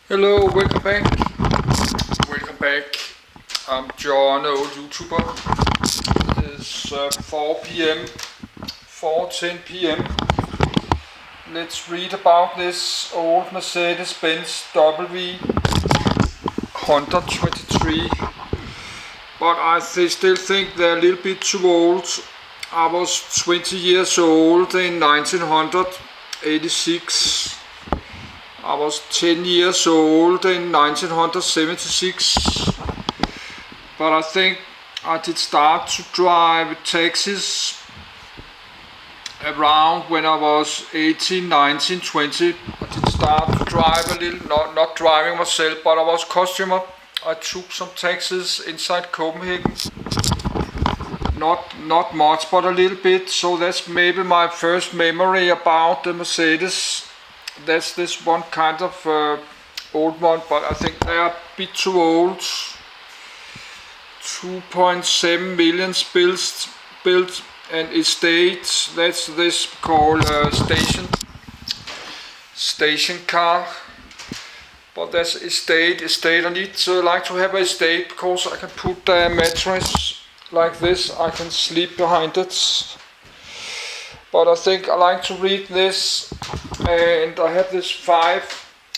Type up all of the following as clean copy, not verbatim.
Hello, welcome back. Welcome back. I'm John, old YouTuber. It is 4 p.m. 4:10 p.m. Let's read about this old Mercedes-Benz W123. But I still think they're a little bit too old. I was 20 years old in 1986. I was 10 years old in 1976, but I think I did start to drive taxis around when I was 18, 19, 20. I did start to drive a little, not driving myself, but I was customer. I took some taxis inside Copenhagen. Not much, but a little bit. So that's maybe my first memory about the Mercedes. That's this one kind of old one, but I think they are a bit too old. 2.7 million built and estate. That's this called station car. But that's estate. I need to like to have a estate because I can put a mattress like this. I can sleep behind it. But I think I like to read this, and I have this 5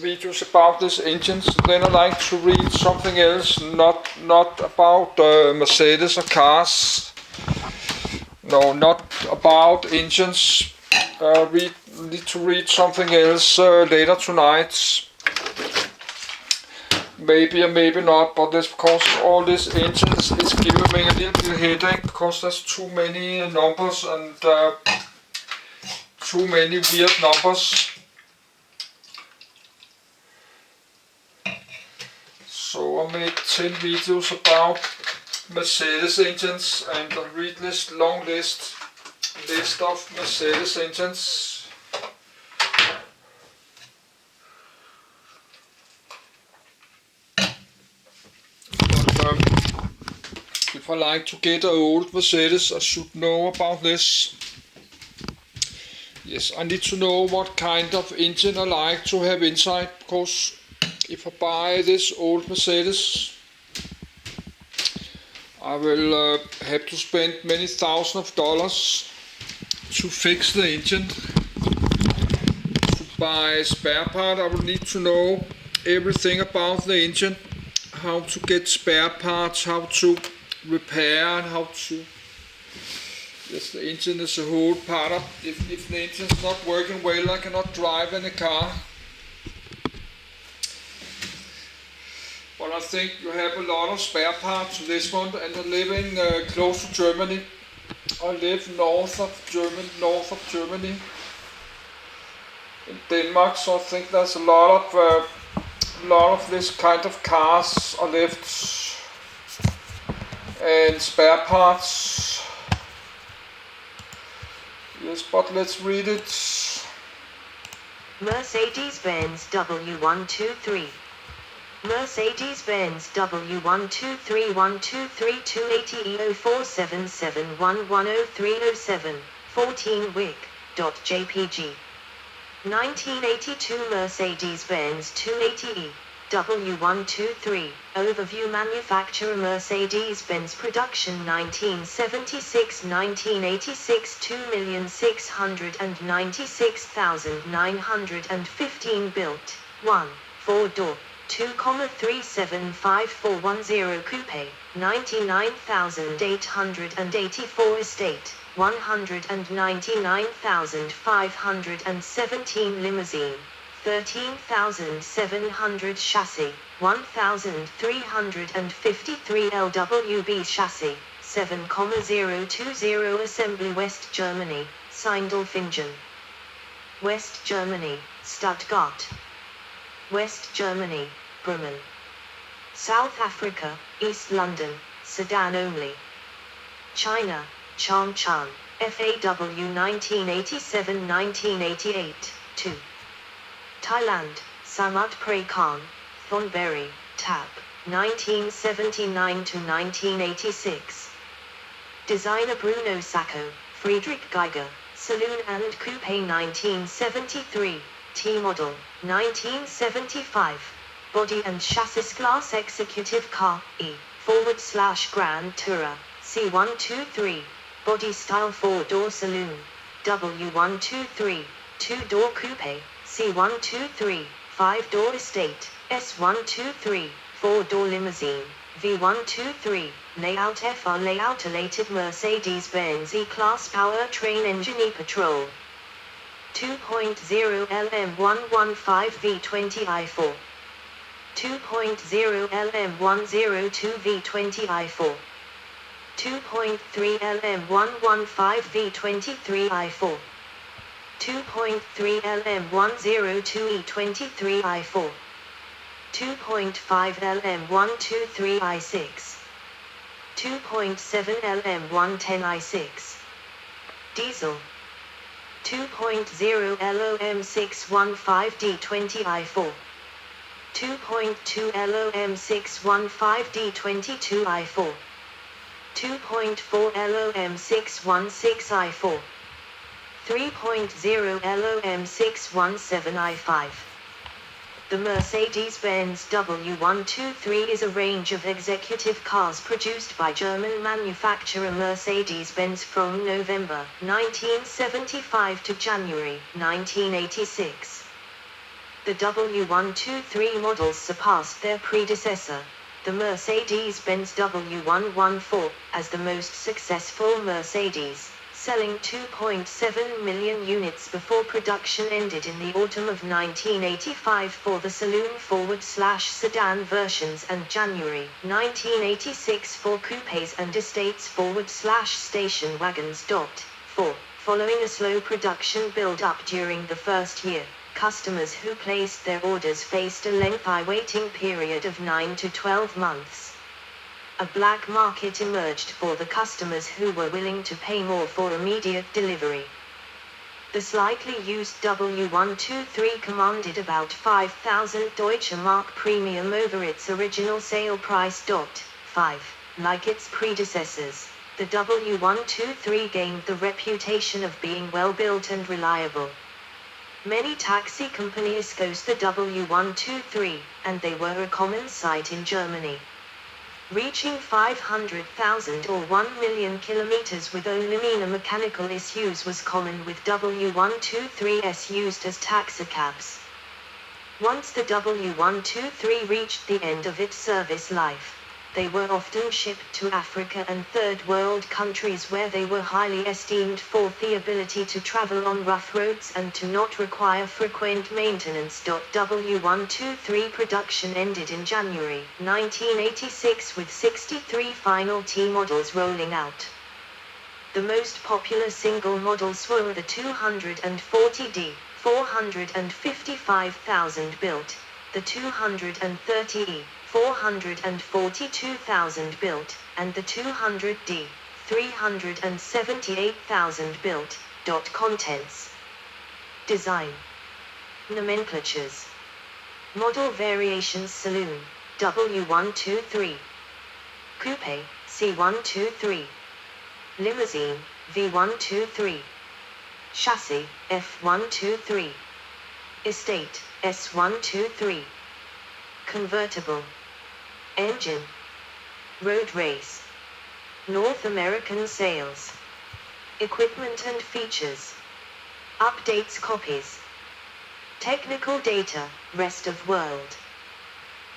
videos about this engines. Then I like to read something else, not about Mercedes or cars. No, not about engines. Need to read something else later tonight. Maybe or maybe not, but that's because all these engines is giving me a little headache because there's too many numbers and too many weird numbers. So I made 10 videos about Mercedes engines, and I read this long list of Mercedes engines. But if I like to get an old Mercedes, I should know about this. Yes, I need to know what kind of engine I like to have inside, because if I buy this old Mercedes, I will have to spend many thousands of dollars to fix the engine. To buy spare part, I will need to know everything about the engine, how to get spare parts, how to repair, and how to... Yes, the engine is a whole part of. If the engine is not working well, I cannot drive any car. But I think you have a lot of spare parts to this one, and I live in close to Germany. I live north of Germany, in Denmark. So I think there's a lot of this kind of cars are left, and spare parts. Yes, but let's read it. Mercedes-Benz W123. Mercedes-Benz W123 123-280-E0477110307 14 WIC.jpg 1982 Mercedes-Benz 280E W123 Overview Manufacturer Mercedes-Benz Production 1976-1986 2,696,915 built 1. 4-door 2,375,410 Coupe 99,884 Estate 199,517 Limousine 13,700 Chassis 1,353 LWB Chassis 7,020 Assembly West Germany, Sindelfingen West Germany, Stuttgart West Germany, Bremen South Africa, East London, sedan only China, Changchun, FAW 1987-1988, 2 Thailand, Samut Prakan, Thornberry, Tap, 1979-1986 Designer Bruno Sacco, Friedrich Geiger, Saloon and Coupe 1973, T-Model, 1975 Body and Chassis Class Executive Car, E/Grand Tourer, C123. Body Style 4-door Saloon, W123. 2-door Coupe, C123. 5-door Estate, S123. 4-door Limousine, V123. Layout FR Layout Elated Mercedes-Benz E-Class Powertrain Engine E-Patrol 2.0 LM115 V20 i4 2.0 LM102 V20 i4 2.3 LM115 V23 i4 2.3 LM102 E23 i4 2.5 LM123 i6 2.7 LM110 i6 Diesel 2.0 LOM615 D20 i4 2.2 LOM615 D22 i4 2.4 LOM616 i4 3.0 LOM617 i5 The Mercedes-Benz W123 is a range of executive cars produced by German manufacturer Mercedes-Benz from November 1975 to January 1986. The W123 models surpassed their predecessor, the Mercedes-Benz W114, as the most successful Mercedes, selling 2.7 million units before production ended in the autumn of 1985 for the saloon/sedan versions and January 1986 for coupes and estates/station wagons. 4. Following a slow production build-up during the first year, customers who placed their orders faced a lengthy waiting period of 9 to 12 months. A black market emerged for the customers who were willing to pay more for immediate delivery. The slightly used W123 commanded about 5,000 Deutsche Mark premium over its original sale price. 5. Like its predecessors, the W123 gained the reputation of being well built and reliable. Many taxi companies used the W123, and they were a common sight in Germany. Reaching 500,000 or 1 million kilometers with only minor mechanical issues was common, with W123s used as taxicabs. Once the W123 reached the end of its service life, they were often shipped to Africa and third world countries, where they were highly esteemed for the ability to travel on rough roads and to not require frequent maintenance. W123 production ended in January 1986 with 63 final T models rolling out. The most popular single models were the 240D, 455,000 built, the 230E, 442,000 built, and the 200D, 378,000 built. Contents. Design. Nomenclatures. Model variations: Saloon, W123. Coupe, C123. Limousine, V123. Chassis, F123. Estate, S123. Convertible. Engine. Road race. North American sales. Equipment and features. Updates copies. Technical data, rest of world.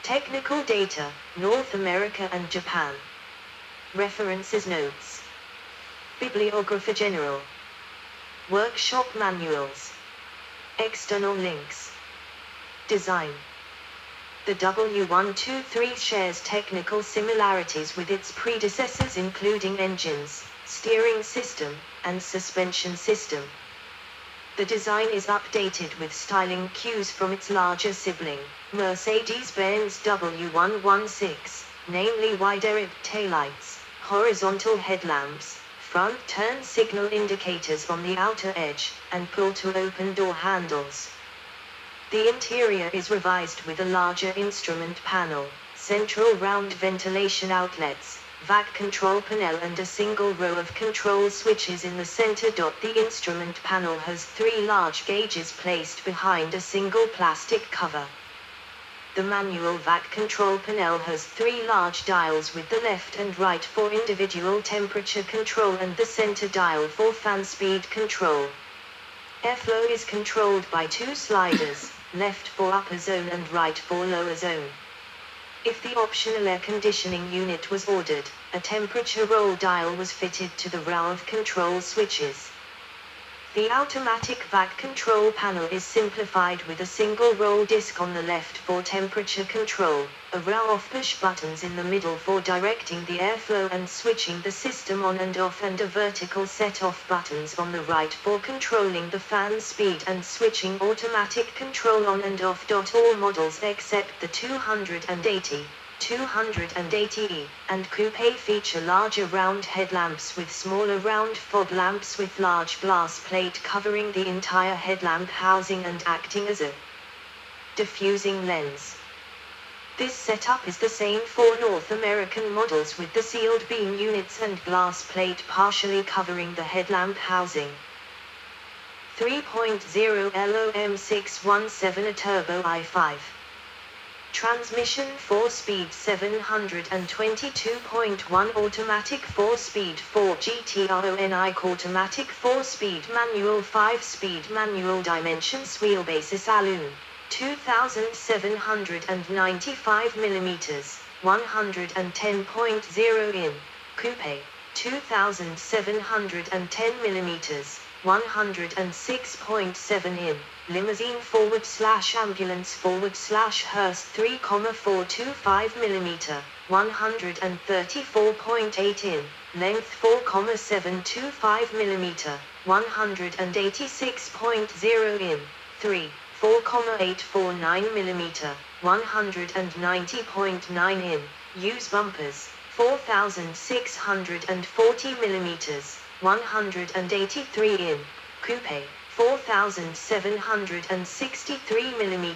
Technical data, North America and Japan. References notes. Bibliography General. Workshop manuals. External links. Design. The W123 shares technical similarities with its predecessors, including engines, steering system, and suspension system. The design is updated with styling cues from its larger sibling, Mercedes-Benz W116, namely wider taillights, horizontal headlamps, front turn signal indicators on the outer edge, and pull-to-open door handles. The interior is revised with a larger instrument panel, central round ventilation outlets, vac control panel, and a single row of control switches in the center. The instrument panel has 3 large gauges placed behind a single plastic cover. The manual vac control panel has 3 large dials with the left and right for individual temperature control and the center dial for fan speed control. Airflow is controlled by 2 sliders, left for upper zone and right for lower zone. If the optional air conditioning unit was ordered, a temperature roll dial was fitted to the row of control switches. The automatic vac control panel is simplified with a single roll disc on the left for temperature control, a row of push buttons in the middle for directing the airflow and switching the system on and off, and a vertical set of buttons on the right for controlling the fan speed and switching automatic control on and off. All models except the 280, 280E, and Coupe feature larger round headlamps with smaller round fog lamps with large glass plate covering the entire headlamp housing and acting as a diffusing lens. This setup is the same for North American models with the sealed beam units and glass plate partially covering the headlamp housing. 3.0 LOM617 a turbo i5. Transmission 4-speed 722.1 automatic 4-speed 4 GTRONIC automatic 4-speed manual 5-speed manual dimensions wheelbase saloon 2795 mm 110.0 in coupe 2710 mm 106.7 in limousine /ambulance /hearse 3,425 mm 134.8 in length 4,725 mm 186.0 in 3 4,849 mm 190.9 in use bumpers 4,640 mm 183 in coupe 4,763 mm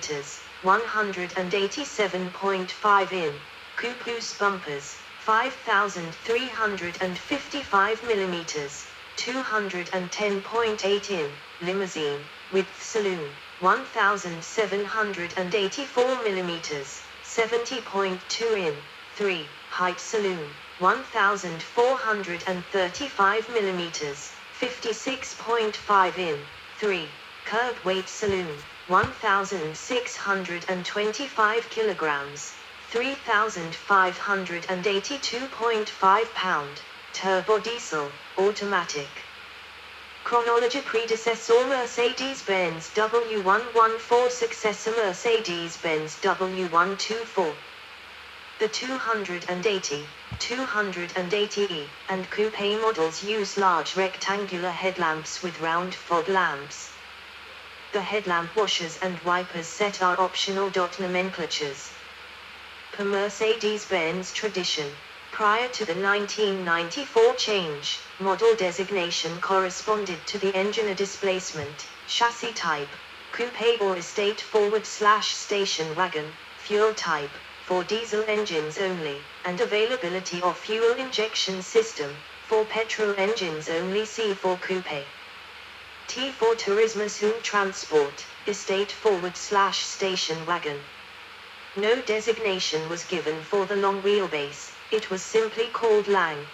187.5 in coupe's bumpers 5,355 mm 210.8 in limousine width saloon 1,784 mm 70.2 in 3 height saloon 1,435 mm 56.5 in 3 curb weight saloon 1,625 kilograms 3,582.5 pound turbo diesel automatic. Chronology predecessor Mercedes-Benz W114 successor Mercedes-Benz W124. The 280, 280E, and Coupe models use large rectangular headlamps with round fog lamps. The headlamp washers and wipers set are optional. Nomenclatures. Per Mercedes-Benz tradition, prior to the 1994 change, model designation corresponded to the engine displacement, chassis type, coupe or estate /station wagon, fuel type, for diesel engines only, and availability of fuel injection system, for petrol engines only. C for coupe. T for turismo transport, estate /station wagon. No designation was given for the long wheelbase, it was simply called long,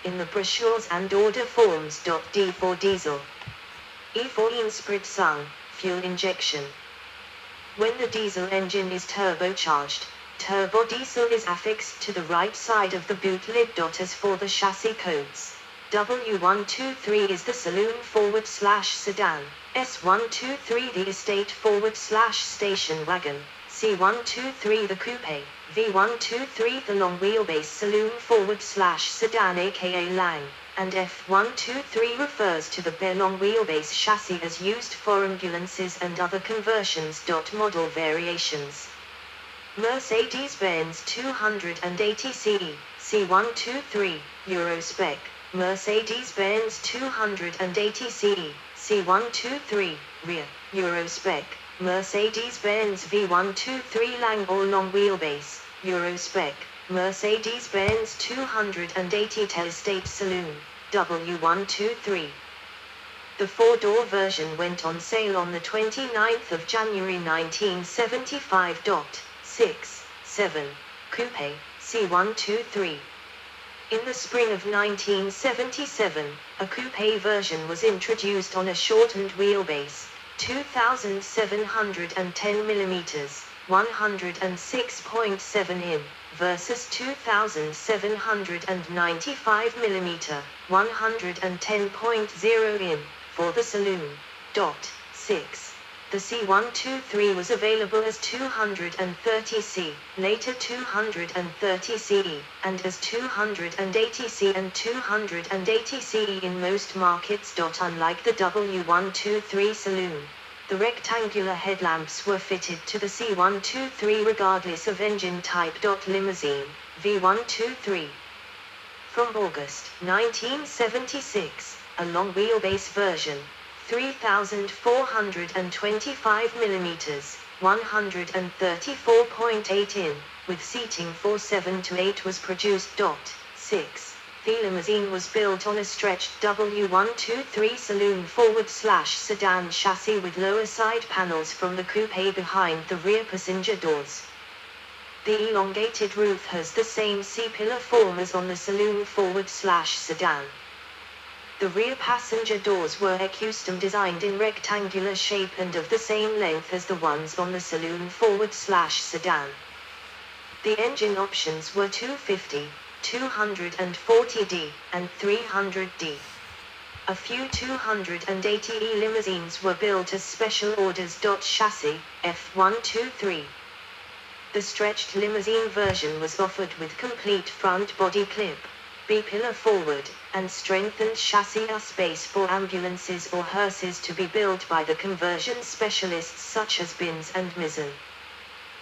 in the brochures and order forms. D for diesel. E for Einspritzung, fuel injection. When the diesel engine is turbocharged, turbo diesel is affixed to the right side of the boot lid. As for the chassis codes, W123 is the saloon /sedan, S123 the estate /station wagon, C123 the coupe, V123 the long wheelbase saloon /sedan aka Lang, and F123 refers to the bare long wheelbase chassis as used for ambulances and other conversions. Model variations. Mercedes-Benz 280 CE, C123, Euro spec. Mercedes-Benz 280 CE, C123, rear, Euro spec. Mercedes-Benz V123 Lang or long wheelbase, Euro spec. Mercedes-Benz 280 Estate Saloon, W123. The 4-door version went on sale on the 29th of January 1975. 6, 7. Coupe, C123. In the spring of 1977, a coupe version was introduced on a shortened wheelbase, 2,710 mm, 106.7 in, versus 2,795 mm, 110.0 in, for the saloon. 6. The C123 was available as 230C, later 230CE, and as 280C and 280CE in most markets. Unlike the W123 saloon, the rectangular headlamps were fitted to the C123 regardless of engine type. Limousine, V123. From August 1976, a long wheelbase version, 3,425 mm, 134.8 in, with seating for 7 to 8 was produced. 6. The limousine was built on a stretched W123 saloon forward/sedan chassis with lower side panels from the coupe behind the rear passenger doors. The elongated roof has the same C-pillar form as on the saloon forward/sedan. The rear passenger doors were custom designed in rectangular shape and of the same length as the ones on the saloon forward/sedan. The engine options were 250, 240D, and 300D. A few 280E limousines were built as special orders. Chassis, F123. The stretched limousine version was offered with complete front body clip, B-pillar forward, and strengthened chassis space for ambulances or hearses to be built by the conversion specialists such as Binz and Mizzen.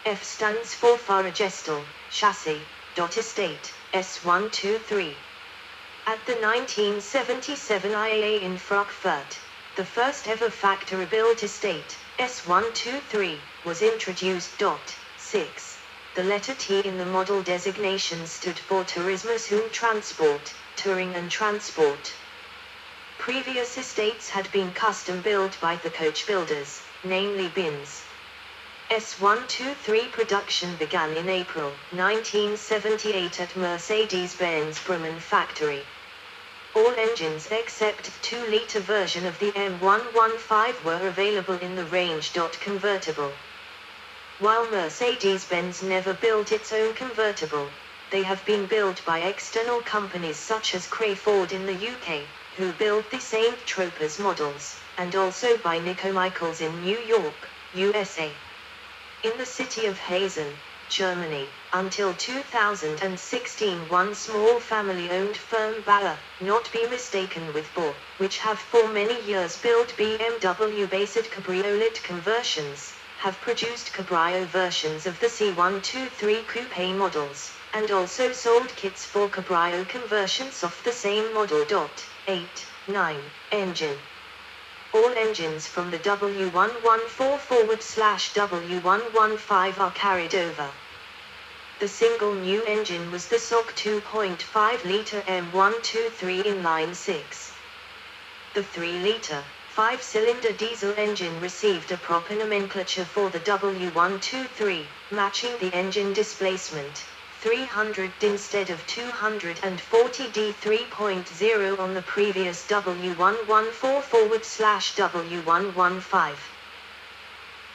F stands for Fahrgestell, chassis. Estate, S123. At the 1977 IAA in Frankfurt, the first ever factory-built estate, S123, was introduced. 6. The letter T in the model designation stood for Tourismus und Transport, touring and transport. Previous estates had been custom built by the coach builders, namely Binz. S123 production began in April 1978 at Mercedes-Benz Bremen factory. All engines except 2-liter version of the M115 were available in the range. Convertible. While Mercedes-Benz never built its own convertible, they have been built by external companies such as Crayford in the UK, who build the Saint Tropez models, and also by Nico Michaels in New York, USA. In the city of Hessen, Germany, until 2016 one small family-owned firm Bauer, not be mistaken with Bohr, which have for many years built BMW-based cabriolet conversions, have produced cabrio versions of the C123 coupe models, and also sold kits for cabrio conversions of the same model. 8, 9, engine. All engines from the W114 forward/W115 are carried over. The single new engine was the SOC 2.5-liter M123 inline 6. The 3-liter, 5-cylinder diesel engine received a proper nomenclature for the W123, matching the engine displacement, 300 instead of 240D 3.0 on the previous W114 forward/W115.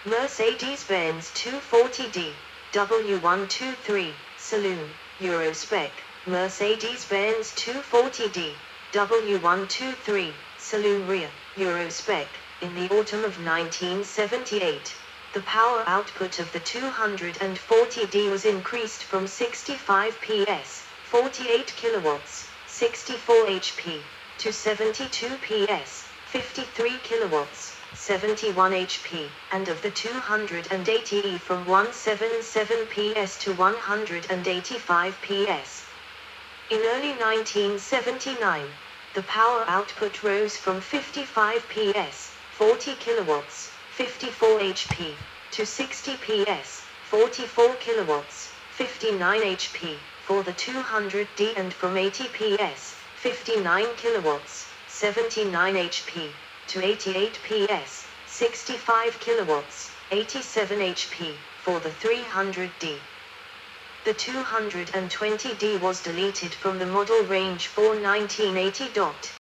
Mercedes-Benz 240D, W123, Saloon, Eurospec, Mercedes-Benz 240D, W123, Saloon Rear, Eurospec. In the autumn of 1978, the power output of the 240D was increased from 65 PS, 48 kilowatts, 64 HP, to 72 PS, 53 kilowatts, 71 HP, and of the 280E from 177 PS to 185 PS. In early 1979, the power output rose from 55 PS, 40 kilowatts, 54 HP, to 60 PS, 44 kilowatts, 59 HP, for the 200D and from 80 PS, 59 kilowatts, 79 HP, to 88 PS, 65 kilowatts, 87 HP, for the 300D. The 220D was deleted from the model range for 1980.